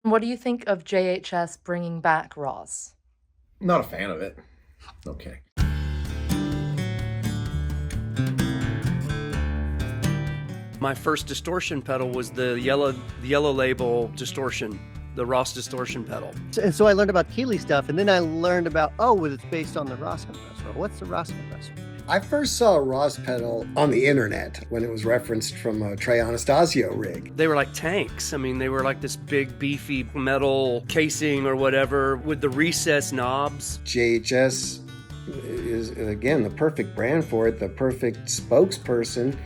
What do you think of JHS bringing back ROSS? Not a fan of it. Okay. My first distortion pedal was the yellow label Distortion, the ROSS Distortion pedal. And so I learned about Keeley stuff, and then I learned about, it's based on the ROSS compressor. What's the ROSS compressor? I first saw a ROSS pedal on the internet when it was referenced from a Trey Anastasio rig. They were like tanks. I mean, they were like this big, beefy metal casing or whatever with the recessed knobs. JHS is, again, the perfect brand for it, the perfect spokesperson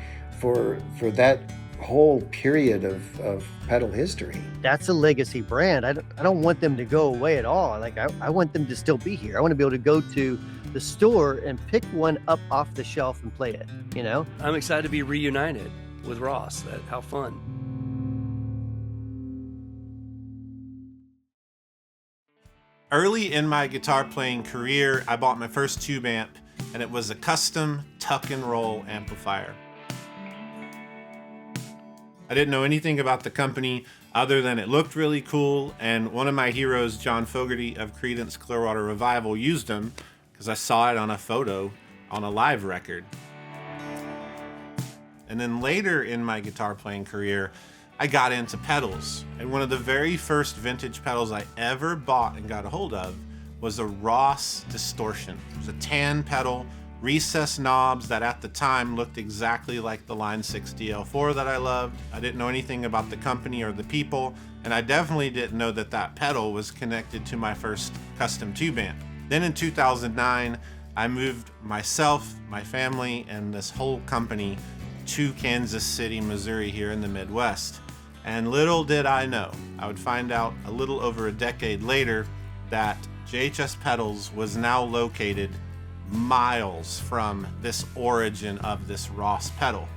for that whole period of pedal history. That's a legacy brand. I don't want them to go away at all. Like I want them to still be here. I want to be able to go to the store and pick one up off the shelf and play it, you know? I'm excited to be reunited with ROSS. How fun. Early in my guitar playing career, I bought my first tube amp, and it was a Kustom tuck and roll amplifier. I didn't know anything about the company other than it looked really cool, and one of my heroes, John Fogerty of Creedence Clearwater Revival, used them because I saw it on a photo on a live record. And then later in my guitar playing career, I got into pedals, and one of the very first vintage pedals I ever bought and got a hold of was a ROSS Distortion. It was a tan pedal, recessed knobs that at the time looked exactly like the Line 6 DL4 that I loved. I didn't know anything about the company or the people, and I definitely didn't know that pedal was connected to my first custom tube amp. Then in 2009, I moved myself, my family, and this whole company to Kansas City, Missouri here in the Midwest. And little did I know, I would find out a little over a decade later that JHS Pedals was now located miles from this origin of this ROSS pedal.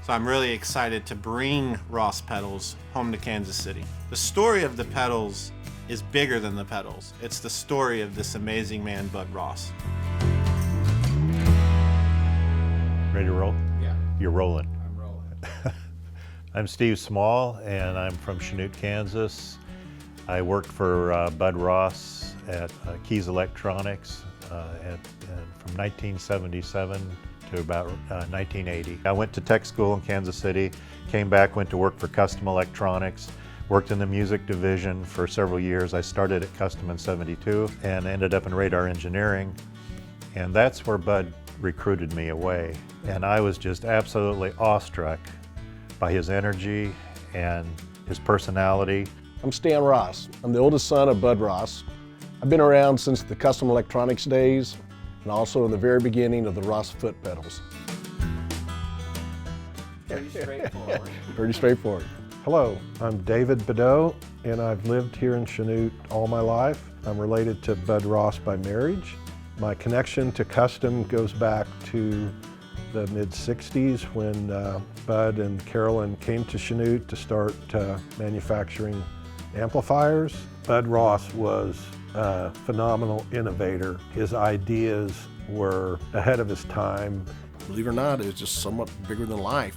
So I'm really excited to bring ROSS pedals home to Kansas City. The story of the pedals is bigger than the pedals. It's the story of this amazing man, Bud Ross. Ready to roll? Yeah. You're rolling. I'm rolling. I'm Steve Small, and I'm from Chanute, Kansas. I worked for Bud Ross at Keys Electronics from 1977 to about 1980. I went to tech school in Kansas City, came back, went to work for Kustom Electronics, worked in the music division for several years. I started at Kustom in '72 and ended up in radar engineering, and that's where Bud recruited me away. And I was just absolutely awestruck by his energy and his personality. I'm Stan Ross. I'm the oldest son of Bud Ross. I've been around since the Kustom Electronics days and also in the very beginning of the ROSS foot pedals. Pretty straightforward. Pretty straightforward. Hello, I'm David Bedeau, and I've lived here in Chanute all my life. I'm related to Bud Ross by marriage. My connection to Kustom goes back to the mid-'60s when Bud and Carolyn came to Chanute to start manufacturing amplifiers. Bud Ross was a phenomenal innovator. His ideas were ahead of his time. Believe it or not, it's just somewhat bigger than life.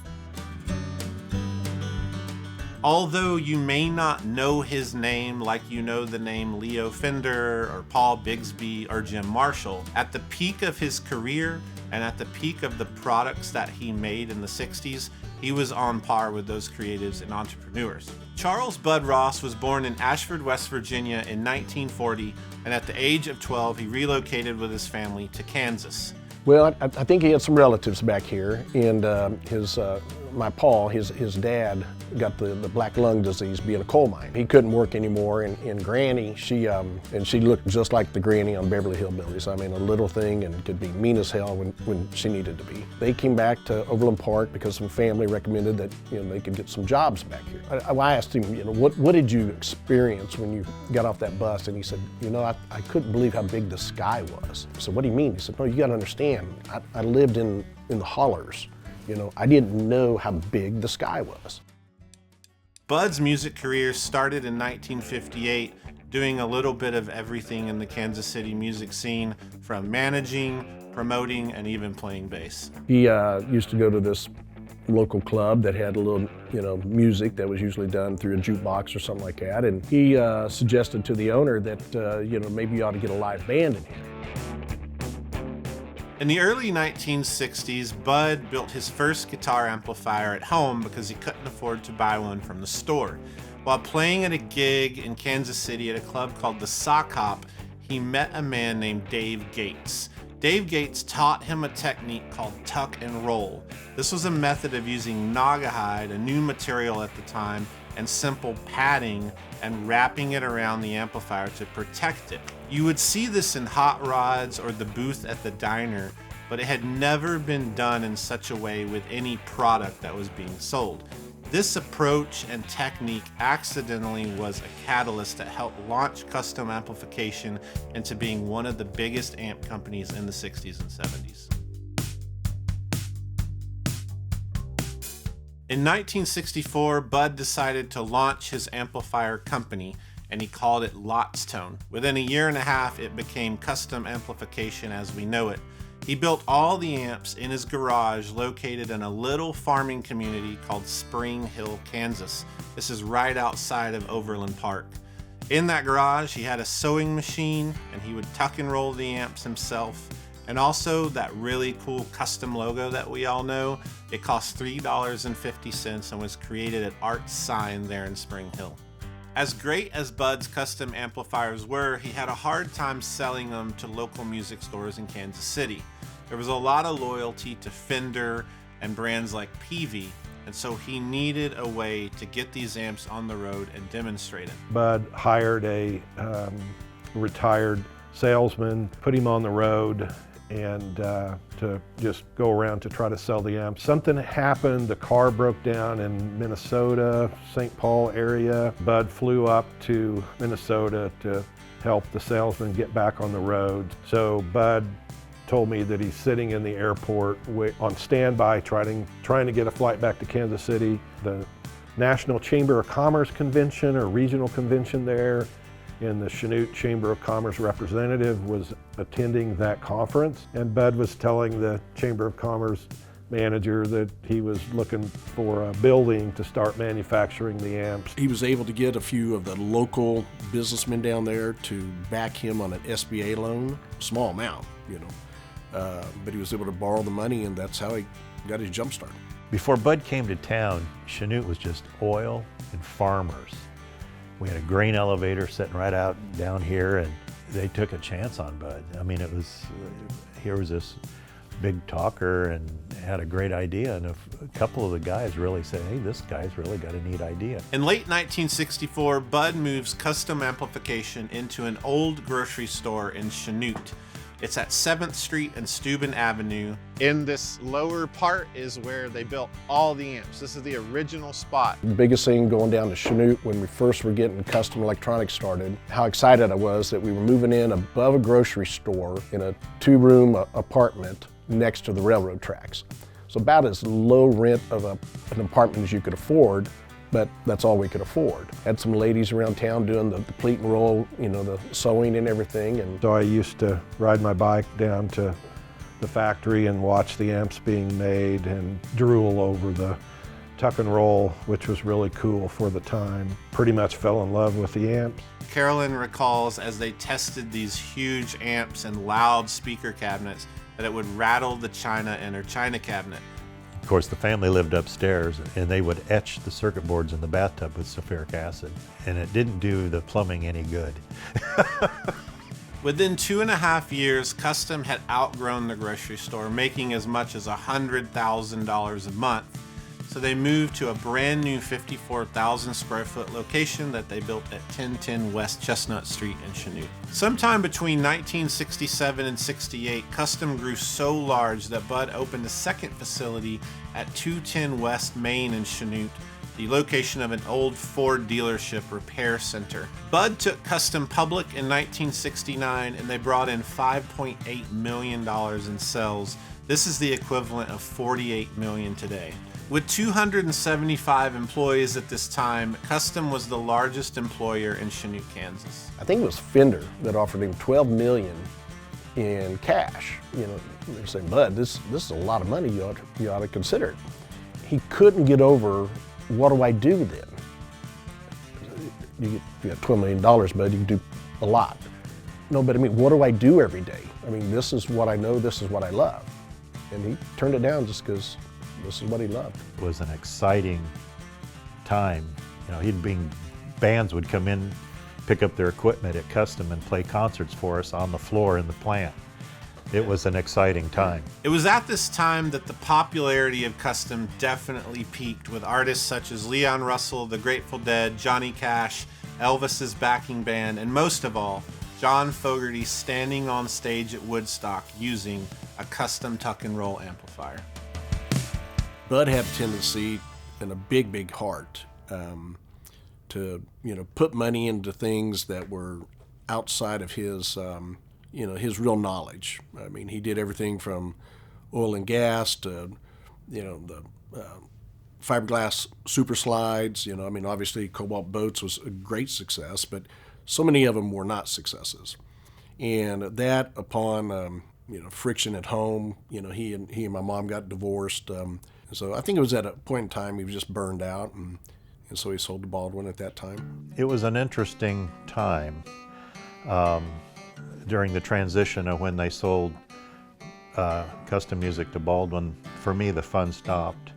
Although you may not know his name like you know the name Leo Fender or Paul Bigsby or Jim Marshall, at the peak of his career and at the peak of the products that he made in the 60s, he was on par with those creatives and entrepreneurs. Charles Bud Ross was born in Ashford, West Virginia in 1940, and at the age of 12, he relocated with his family to Kansas. Well, I think he had some relatives back here, and my Paul, his dad, got the black lung disease being a coal mine. He couldn't work anymore, and Granny, she looked just like the Granny on Beverly Hillbillies. I mean, a little thing and could be mean as hell when she needed to be. They came back to Overland Park because some family recommended that they could get some jobs back here. I asked him, what did you experience when you got off that bus? And he said, I couldn't believe how big the sky was. I said, what do you mean? He said, no, you got to understand. I lived in the hollers. I didn't know how big the sky was. Bud's music career started in 1958, doing a little bit of everything in the Kansas City music scene, from managing, promoting, and even playing bass. He used to go to this local club that had a little, music that was usually done through a jukebox or something like that. And he suggested to the owner that, maybe you ought to get a live band in here. In the early 1960s, Bud built his first guitar amplifier at home because he couldn't afford to buy one from the store. While playing at a gig in Kansas City at a club called the Sock Hop, he met a man named Dave Gates. Dave Gates taught him a technique called tuck and roll. This was a method of using naugahyde, a new material at the time, and simple padding and wrapping it around the amplifier to protect it. You would see this in hot rods or the booth at the diner, but it had never been done in such a way with any product that was being sold. This approach and technique accidentally was a catalyst that helped launch Kustom amplification into being one of the biggest amp companies in the 60s and 70s. In 1964, Bud decided to launch his amplifier company, and he called it Lottstone. Within a year and a half, it became Kustom Amplification as we know it. He built all the amps in his garage located in a little farming community called Spring Hill, Kansas. This is right outside of Overland Park. In that garage, he had a sewing machine, and he would tuck and roll the amps himself. And also that really cool Kustom logo that we all know. It cost $3.50 and was created at Art's Sign there in Spring Hill. As great as Bud's Kustom amplifiers were, he had a hard time selling them to local music stores in Kansas City. There was a lot of loyalty to Fender and brands like Peavey, and so he needed a way to get these amps on the road and demonstrate it. Bud hired a retired salesman, put him on the road, and to just go around to try to sell the amps. Something happened, the car broke down in Minnesota, St. Paul area. Bud flew up to Minnesota to help the salesman get back on the road. So Bud told me that he's sitting in the airport on standby trying to get a flight back to Kansas City. The National Chamber of Commerce convention or regional convention there, and the Chanute Chamber of Commerce representative was attending that conference. And Bud was telling the Chamber of Commerce manager that he was looking for a building to start manufacturing the amps. He was able to get a few of the local businessmen down there to back him on an SBA loan, small amount, but he was able to borrow the money, and that's how he got his jump start. Before Bud came to town, Chanute was just oil and farmers. We had a grain elevator sitting right out down here, and they took a chance on Bud. I mean, here was this big talker and had a great idea, and a couple of the guys really said, hey, this guy's really got a neat idea. In late 1964, Bud moves Kustom amplification into an old grocery store in Chanute. It's at 7th Street and Steuben Avenue. In this lower part is where they built all the amps. This is the original spot. The biggest thing going down to Chanute when we first were getting Kustom electronics started, how excited I was that we were moving in above a grocery store in a 2-room apartment next to the railroad tracks. So about as low rent of an apartment as you could afford, but that's all we could afford. Had some ladies around town doing the pleat and roll, the sewing and everything. And So I used to ride my bike down to the factory and watch the amps being made and drool over the tuck and roll, which was really cool for the time. Pretty much fell in love with the amps. Carolyn recalls as they tested these huge amps and loud speaker cabinets that it would rattle the china in her china cabinet. Of course, the family lived upstairs, and they would etch the circuit boards in the bathtub with sulfuric acid, and it didn't do the plumbing any good. Within 2.5 years, Kustom had outgrown the grocery store, making as much as $100,000 a month. So they moved to a brand new 54,000 square foot location that they built at 1010 West Chestnut Street in Chanute. Sometime between 1967 and 68, Kustom grew so large that Bud opened a second facility at 210 West Main in Chanute, the location of an old Ford dealership repair center. Bud took Kustom public in 1969, and they brought in $5.8 million in sales. This is the equivalent of $48 million today. With 275 employees at this time, Kustom was the largest employer in Chanute, Kansas. I think it was Fender that offered him $12 million in cash. They say, Bud, this is a lot of money. You ought to consider it. he couldn't get over, what do I do then? You get $12 million, bud, you can do a lot. No, but I mean, what do I do every day? I mean, this is what I know, this is what I love. And he turned it down just because this is what he loved. It was an exciting time. You know, bands would come in, pick up their equipment at Kustom and play concerts for us on the floor in the plant. It was an exciting time. It was at this time that the popularity of Kustom definitely peaked, with artists such as Leon Russell, The Grateful Dead, Johnny Cash, Elvis's backing band, and most of all, John Fogerty standing on stage at Woodstock using a Kustom tuck and roll amplifier. Bud had a tendency and a big heart to, you know, put money into things that were outside of his, you know, his real knowledge. I mean, he did everything from oil and gas to, you know, the fiberglass super slides. You know, I mean, obviously Cobalt Boats was a great success, but so many of them were not successes. And that, upon you know, friction at home, you know, he and my mom got divorced. So I think it was at a point in time he was just burned out, and so he sold to Baldwin at that time. It was an interesting time during the transition of when they sold Kustom Music to Baldwin. For me, the fun stopped,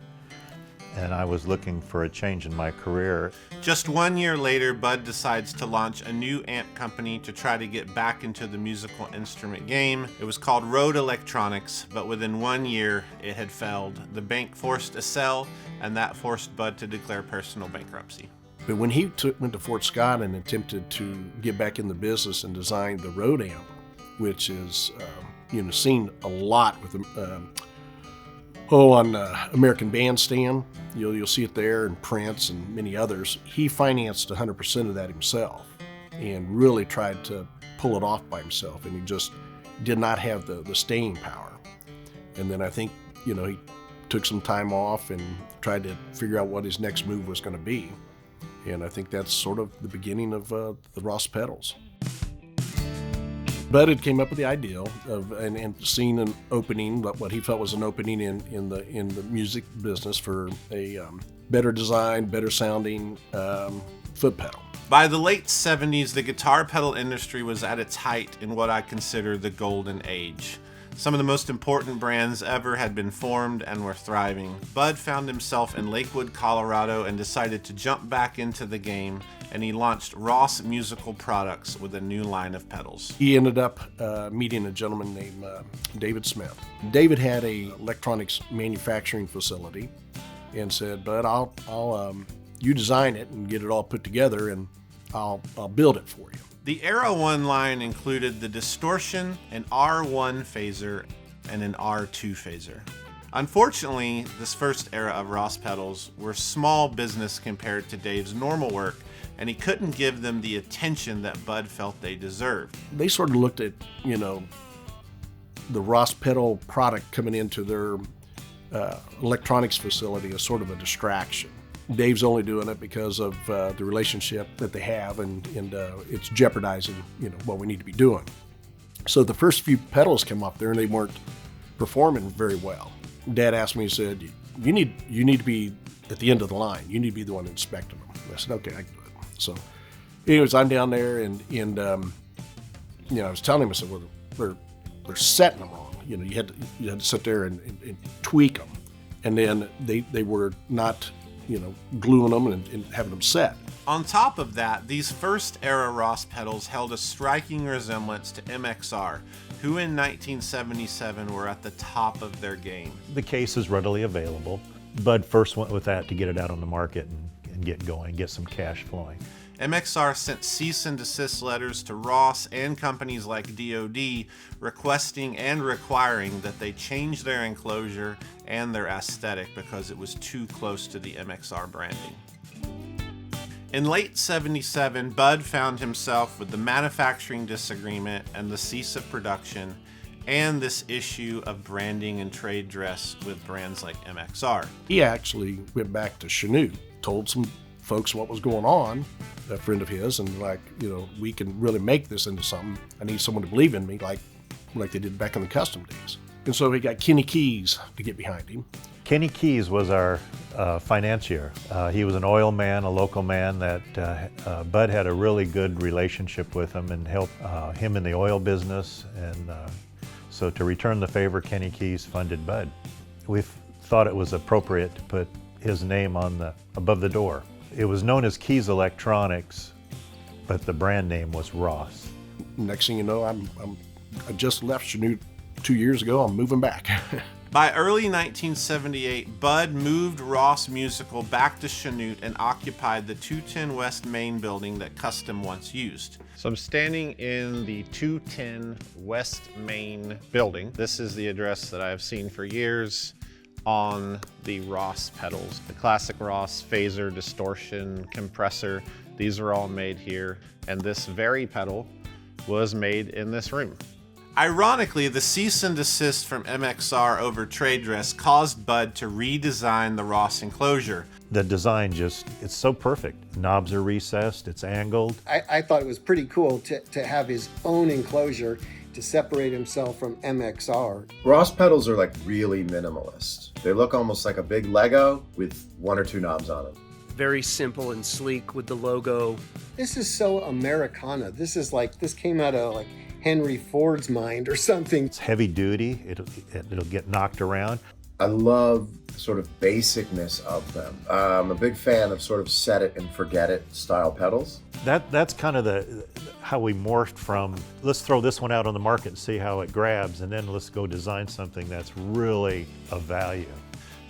and I was looking for a change in my career. Just 1 year later, Bud decides to launch a new amp company to try to get back into the musical instrument game. It was called Rode Electronics, but within 1 year, it had failed. The bank forced a sell, and that forced Bud to declare personal bankruptcy. But when he went to Fort Scott and attempted to get back in the business and design the Rode amp, which is, you know, seen a lot with on American Bandstand, you'll see it there, and Prince and many others. He financed 100% of that himself and really tried to pull it off by himself, and he just did not have the staying power. And then I think, you know, he took some time off and tried to figure out what his next move was going to be. And I think that's sort of the beginning of the ROSS pedals. Bud had came up with the idea of and seen an opening, what he felt was an opening in the music business for a better designed, better sounding foot pedal. By the late 70s, the guitar pedal industry was at its height in what I consider the golden age. Some of the most important brands ever had been formed and were thriving. Bud found himself in Lakewood, Colorado, and decided to jump back into the game, and he launched ROSS Musical Products with a new line of pedals. He ended up meeting a gentleman named David Smith. David had a electronics manufacturing facility and said, Bud, I'll you design it and get it all put together, and I'll build it for you. The Era 1 line included the Distortion, an R1 phaser, and an R2 phaser. Unfortunately, this first era of ROSS pedals were small business compared to Dave's normal work, and he couldn't give them the attention that Bud felt they deserved. They sort of looked at, you know, the ROSS pedal product coming into their electronics facility as sort of a distraction. Dave's only doing it because of the relationship that they have, and it's jeopardizing, you know, what we need to be doing. So the first few pedals came up there and they weren't performing very well. Dad asked me, he said, you need to be at the end of the line. You need to be the one inspecting them. And I said, okay, I can do it. So anyways, I'm down there and you know, I was telling him, I said, well, they're setting them wrong. You know, you had to sit there and tweak them. And then they were not, you know, gluing them and having them set. On top of that, these first era ROSS pedals held a striking resemblance to MXR, who in 1977 were at the top of their game. The case is readily available. Bud first went with that to get it out on the market and get going, get some cash flowing. MXR sent cease and desist letters to ROSS and companies like DoD requesting and requiring that they change their enclosure and their aesthetic because it was too close to the MXR branding. In late '77, Bud found himself with the manufacturing disagreement and the cease of production, and this issue of branding and trade dress with brands like MXR. He actually went back to Chanute, told some folks what was going on, a friend of his, and like, you know, we can really make this into something. I need someone to believe in me, like they did back in the Kustom days. And so he got Kenny Keys to get behind him. Kenny Keys was our financier. He was an oil man, a local man that Bud had a really good relationship with him and helped him in the oil business. And so to return the favor, Kenny Keys funded Bud. We thought it was appropriate to put his name on above the door. It was known as Keys Electronics, but the brand name was ROSS. Next thing you know, I just left Chanute 2 years ago. I'm moving back. By early 1978, Bud moved ROSS Musical back to Chanute and occupied the 210 West Main building that Kustom once used. So I'm standing in the 210 West Main building. This is the address that I've seen for years on the ROSS pedals. The classic ROSS phaser, distortion, compressor, these are all made here. And this very pedal was made in this room. Ironically, the cease and desist from MXR over trade dress caused Bud to redesign the ROSS enclosure. The design it's so perfect. Knobs are recessed, it's angled. I thought it was pretty cool to have his own enclosure to separate himself from MXR. ROSS pedals are like really minimalist. They look almost like a big Lego with 1 or 2 knobs on them. Very simple and sleek with the logo. This is so Americana. This came out of like Henry Ford's mind or something. It's heavy duty, it'll get knocked around. I love sort of basicness of them. I'm a big fan of sort of set it and forget it style pedals. That's kind of how we morphed from, let's throw this one out on the market and see how it grabs, and then let's go design something that's really of value.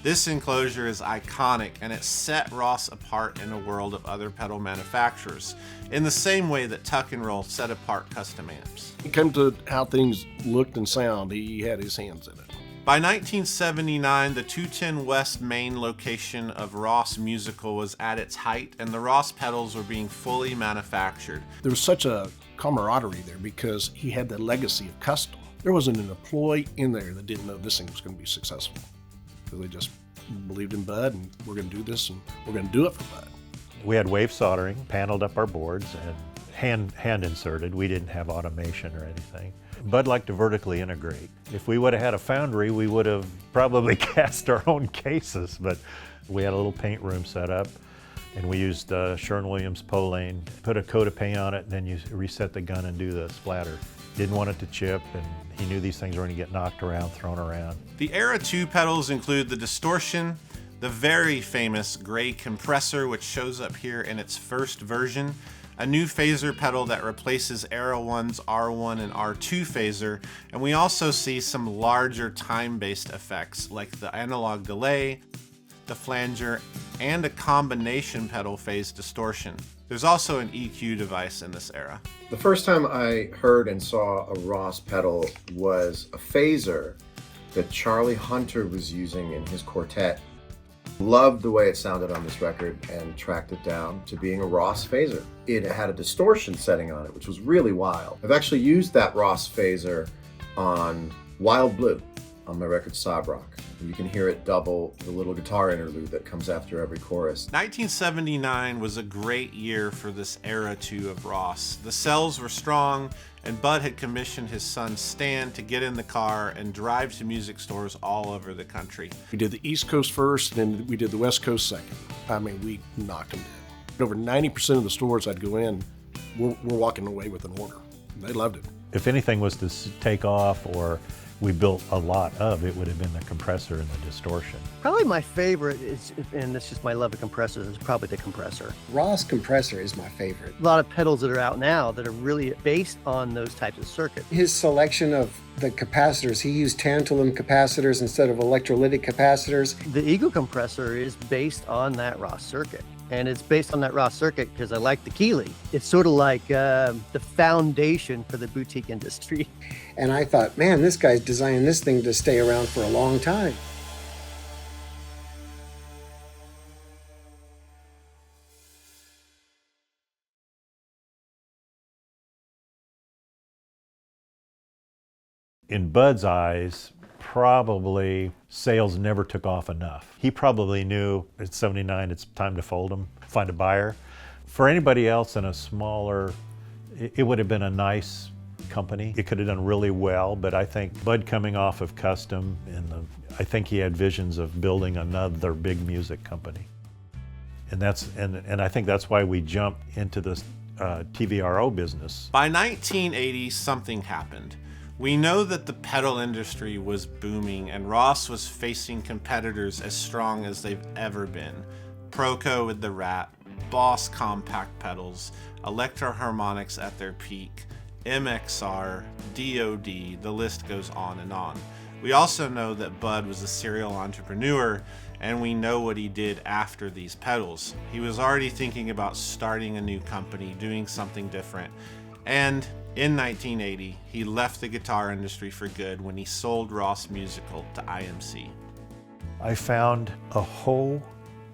This enclosure is iconic, and it set ROSS apart in a world of other pedal manufacturers, in the same way that Tuck and Roll set apart custom amps. When it came to how things looked and sound, he had his hands in it. By 1979, the 210 West Main location of ROSS Musical was at its height, and the ROSS pedals were being fully manufactured. There was such a camaraderie there because he had the legacy of Kustom. There wasn't an employee in there that didn't know this thing was going to be successful. They just believed in Bud, and we're going to do this, and we're going to do it for Bud. We had wave soldering, paneled up our boards, and hand inserted. We didn't have automation or anything. Bud liked to vertically integrate. If we would have had a foundry, we would have probably cast our own cases, but we had a little paint room set up, and we used Sherwin-Williams Polane, put a coat of paint on it, and then you reset the gun and do the splatter. Didn't want it to chip, and he knew these things were going to get knocked around, thrown around. The Era 2 pedals include the Distortion, the very famous gray compressor, which shows up here in its first version, a new phaser pedal that replaces Era 1's R1 and R2 phaser, and we also see some larger time-based effects like the analog delay, the flanger, and a combination pedal phase distortion. There's also an EQ device in this era. The first time I heard and saw a ROSS pedal was a phaser that Charlie Hunter was using in his quartet. Loved the way it sounded on this record and tracked it down to being a ROSS phaser. It had a distortion setting on it, which was really wild. I've actually used that ROSS phaser on Wild Blue on my record Sob Rock. You can hear it double the little guitar interlude that comes after every chorus. 1979 was a great year for this Era 2 of ROSS. The sales were strong, and Bud had commissioned his son Stan to get in the car and drive to music stores all over the country. We did the East Coast first, and then we did the West Coast second. I mean, we knocked them dead. Over 90% of the stores I'd go in, we're walking away with an order. They loved it. If anything was to take off or we built a lot of, it would have been the compressor and the distortion. Probably my favorite is, and it's just my love of compressors, is probably the compressor. ROSS Compressor is my favorite. A lot of pedals that are out now that are really based on those types of circuits. His selection of the capacitors, he used tantalum capacitors instead of electrolytic capacitors. The Eagle compressor is based on that ROSS circuit. And it's based on that ROSS circuit because I like the Keeley. It's sort of like the foundation for the boutique industry. And I thought, man, this guy's designing this thing to stay around for a long time. In Bud's eyes, probably sales never took off enough. He probably knew at 79 it's time to fold them, find a buyer. For anybody else in a smaller, it would have been a nice company. It could have done really well, but I think Bud coming off of Kustom, I think he had visions of building another big music company. And I think that's why we jumped into this TVRO business. By 1980, something happened. We know that the pedal industry was booming and Ross was facing competitors as strong as they've ever been. Proco with the Rat, Boss compact pedals, Electro Harmonics at their peak, MXR, DOD, the list goes on and on. We also know that Bud was a serial entrepreneur, and we know what he did after these pedals. He was already thinking about starting a new company, doing something different, and in 1980, he left the guitar industry for good when he sold Ross Musical to IMC. I found a whole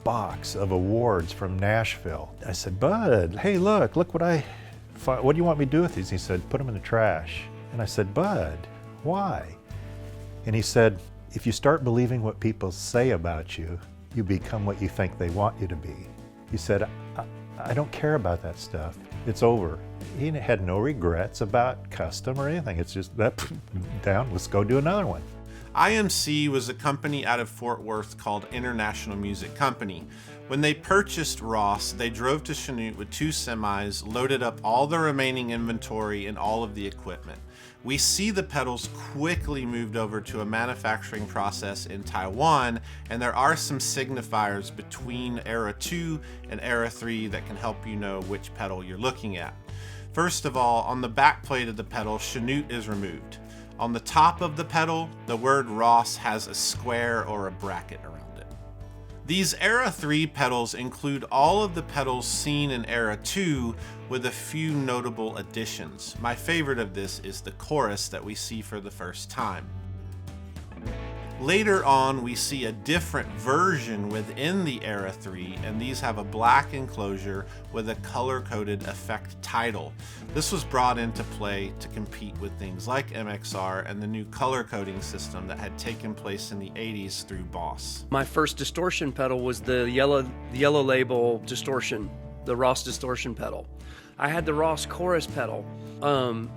box of awards from Nashville. I said, Bud, hey, look what do you want me to do with these? He said, put them in the trash. And I said, Bud, why? And he said, if you start believing what people say about you, you become what you think they want you to be. He said, I don't care about that stuff. It's over. He had no regrets about Kustom or anything. It's just that down, let's go do another one. IMC was a company out of Fort Worth called International Music Company. When they purchased Ross, they drove to Chanute with 2 semis, loaded up all the remaining inventory and all of the equipment. We see the pedals quickly moved over to a manufacturing process in Taiwan, and there are some signifiers between Era 2 and Era 3 that can help you know which pedal you're looking at. First of all, on the back plate of the pedal, Chanute is removed. On the top of the pedal, the word Ross has a square or a bracket around it. These Era 3 pedals include all of the pedals seen in Era 2 with a few notable additions. My favorite of this is the chorus that we see for the first time. Later on, we see a different version within the Era 3, and these have a black enclosure with a color-coded effect title. This was brought into play to compete with things like MXR and the new color coding system that had taken place in the 80s through Boss. My first distortion pedal was the yellow label Distortion, the ROSS Distortion pedal. I had the ROSS chorus pedal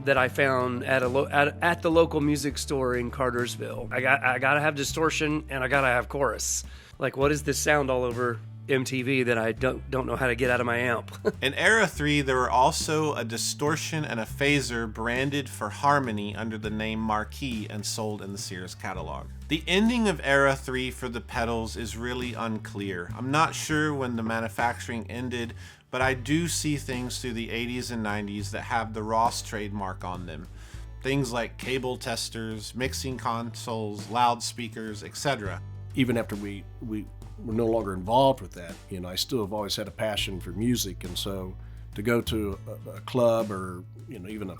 that I found at the local music store in Cartersville. I gotta have distortion and I gotta have chorus. Like, what is this sound all over MTV that I don't know how to get out of my amp? In Era 3, there were also a distortion and a phaser branded for harmony under the name Marquee and sold in the Sears catalog. The ending of Era 3 for the pedals is really unclear. I'm not sure when the manufacturing ended, but I do see things through the 80s and 90s that have the Ross trademark on them. Things like cable testers, mixing consoles, loudspeakers, etc. Even after we were no longer involved with that, I still have always had a passion for music, and so to go to a club or even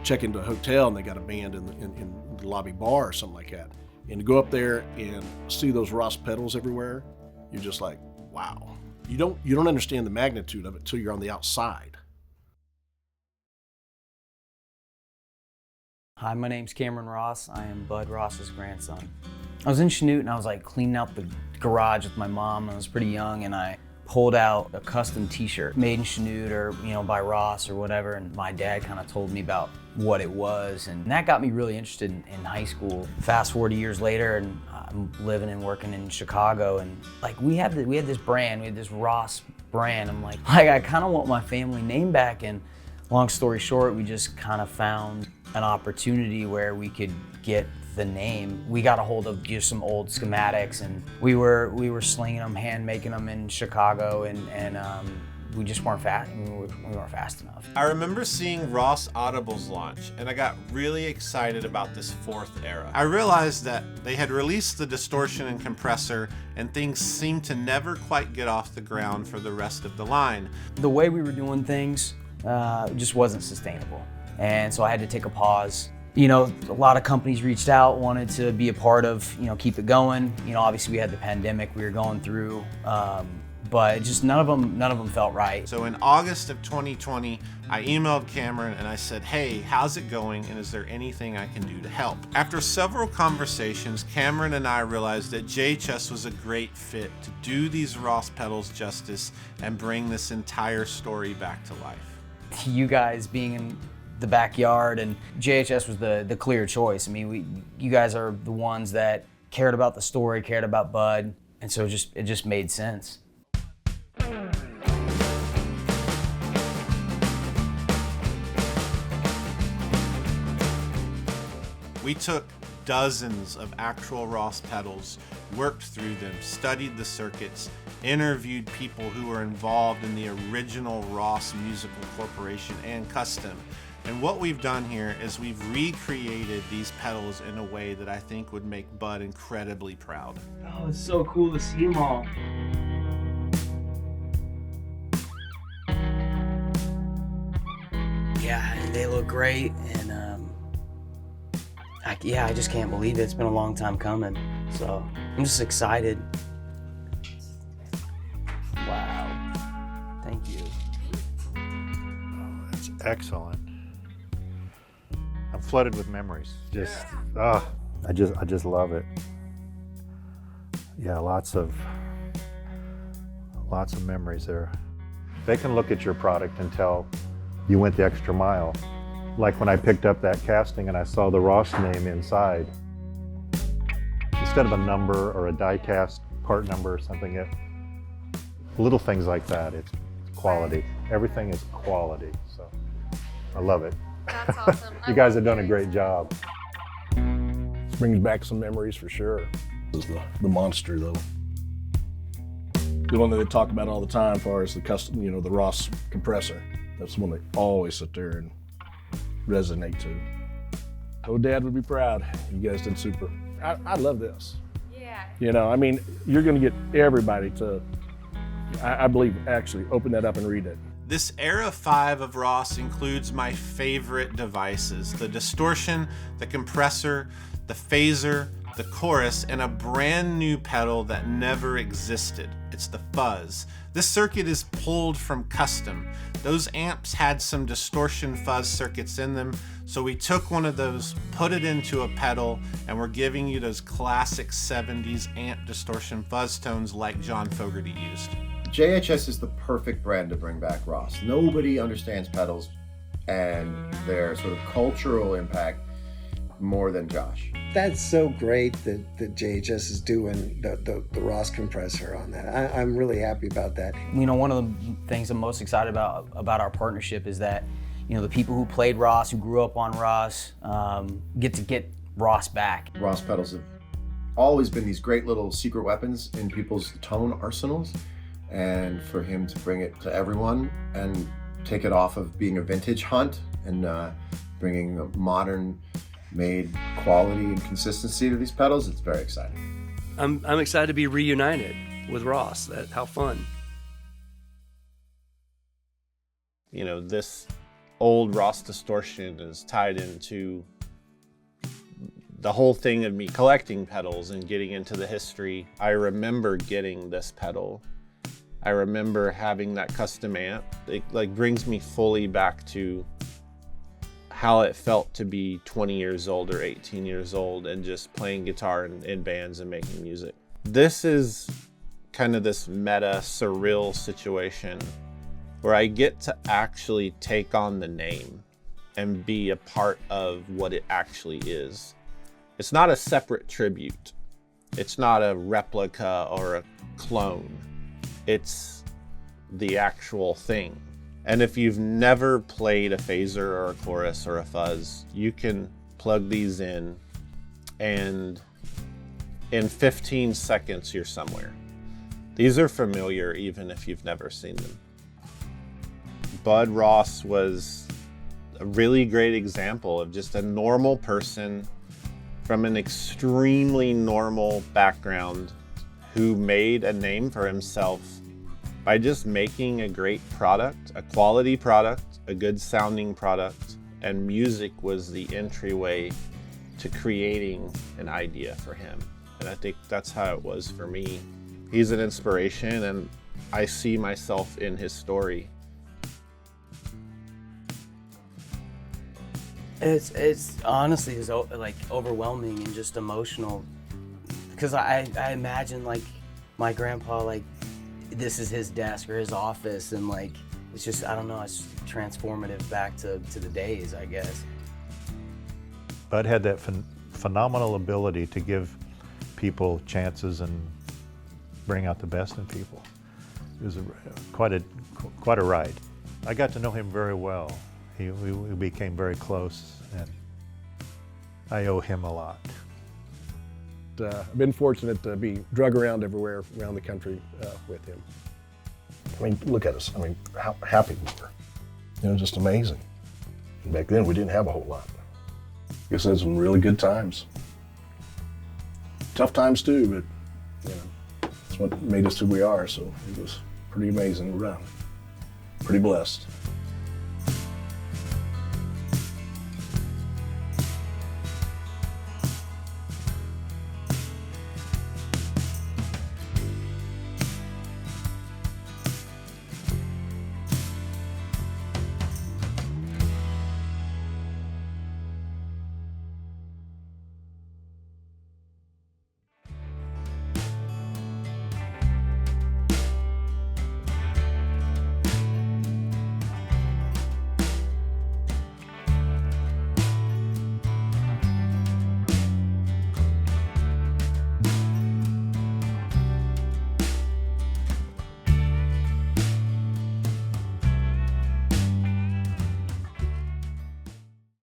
check into a hotel and they got a band in the lobby bar or something like that, and to go up there and see those Ross pedals everywhere, you're just like, wow. You don't understand the magnitude of it till you're on the outside. Hi, my name's Cameron Ross. I am Bud Ross's grandson. I was in Chanute and I was like cleaning out the garage with my mom. I was pretty young and I pulled out a custom t-shirt made in Chanute or by Ross or whatever, and my dad kind of told me about what it was, and that got me really interested in high school. Fast forward years later and I'm living and working in Chicago, and like we had this brand, we had this Ross brand. I'm like I kind of want my family name back, and long story short, we just kind of found an opportunity where we could get the name. We got a hold of just some old schematics, and we were slinging them, hand making them in Chicago, and we just weren't fast. We weren't fast enough. I remember seeing Ross Audible's launch, and I got really excited about this 4th era. I realized that they had released the Distortion and Compressor, and things seemed to never quite get off the ground for the rest of the line. The way we were doing things just wasn't sustainable, and so I had to take a pause. A lot of companies reached out, wanted to be a part of, keep it going. Obviously we had the pandemic we were going through, but just none of them felt right. So in August of 2020, I emailed Cameron and I said, hey, how's it going, and is there anything I can do to help? After several conversations, Cameron and I realized that JHS was a great fit to do these Ross pedals justice and bring this entire story back to life. You guys being the backyard, and JHS was the clear choice. I mean, you guys are the ones that cared about the story, cared about Bud, and so it just made sense. We took dozens of actual ROSS pedals, worked through them, studied the circuits, interviewed people who were involved in the original ROSS Musical Corporation and Kustom. And what we've done here is we've recreated these pedals in a way that I think would make Bud incredibly proud. Oh, it's so cool to see them all. Yeah, they look great, and I just can't believe it. It's been a long time coming, so I'm just excited. Wow, thank you. Oh, that's excellent. I'm flooded with memories. I just love it. Yeah, lots of memories there. They can look at your product and tell you went the extra mile. Like when I picked up that casting and I saw the ROSS name inside. Instead of a number or a die cast part number or something, little things like that, it's quality. Everything is quality, so I love it. That's awesome. You guys have done a great job. This brings back some memories for sure. This is the monster, though. The one that they talk about all the time as far as the custom, the ROSS compressor. That's the one they always sit there and resonate to. Oh, Dad would be proud. You guys did super. I love this. Yeah. I mean, you're going to get everybody to, I believe, actually open that up and read it. This Era 5 of ROSS includes my favorite devices: the distortion, the compressor, the phaser, the chorus, and a brand new pedal that never existed. It's the fuzz. This circuit is pulled from Kustom. Those amps had some distortion fuzz circuits in them, so we took one of those, put it into a pedal, and we're giving you those classic 70s amp distortion fuzz tones like John Fogerty used. JHS is the perfect brand to bring back ROSS. Nobody understands pedals and their sort of cultural impact more than Josh. That's so great that JHS is doing the ROSS compressor on that. I'm really happy about that. One of the things I'm most excited about our partnership is that, the people who played ROSS, who grew up on ROSS, get ROSS back. ROSS pedals have always been these great little secret weapons in people's tone arsenals, and for him to bring it to everyone and take it off of being a vintage hunt and bringing a modern made quality and consistency to these pedals, it's very exciting. I'm excited to be reunited with ROSS. How fun. This old ROSS distortion is tied into the whole thing of me collecting pedals and getting into the history. I remember getting this pedal. I remember having that Kustom amp. It brings me fully back to how it felt to be 20 years old or 18 years old and just playing guitar in bands and making music. This is kind of this meta, surreal situation where I get to actually take on the name and be a part of what it actually is. It's not a separate tribute. It's not a replica or a clone. It's the actual thing. And if you've never played a phaser or a chorus or a fuzz, you can plug these in and in 15 seconds you're somewhere. These are familiar even if you've never seen them. Bud Ross was a really great example of just a normal person from an extremely normal background who made a name for himself by just making a great product, a quality product, a good sounding product, and music was the entryway to creating an idea for him. And I think that's how it was for me. He's an inspiration and I see myself in his story. It's honestly like overwhelming and just emotional, because I imagine like my grandpa, like this is his desk or his office, and like it's just, I don't know, it's transformative back to the days, I guess. Bud had that phenomenal ability to give people chances and bring out the best in people. It was quite a ride. I got to know him very well. We became very close, and I owe him a lot. I've been fortunate to be drug around everywhere around the country with him. I mean, look at us. I mean, how happy we were. You know, just amazing. And back then, we didn't have a whole lot. I guess had some really good times. Tough times too, but you know, that's what made us who we are. So it was pretty amazing run. Pretty blessed.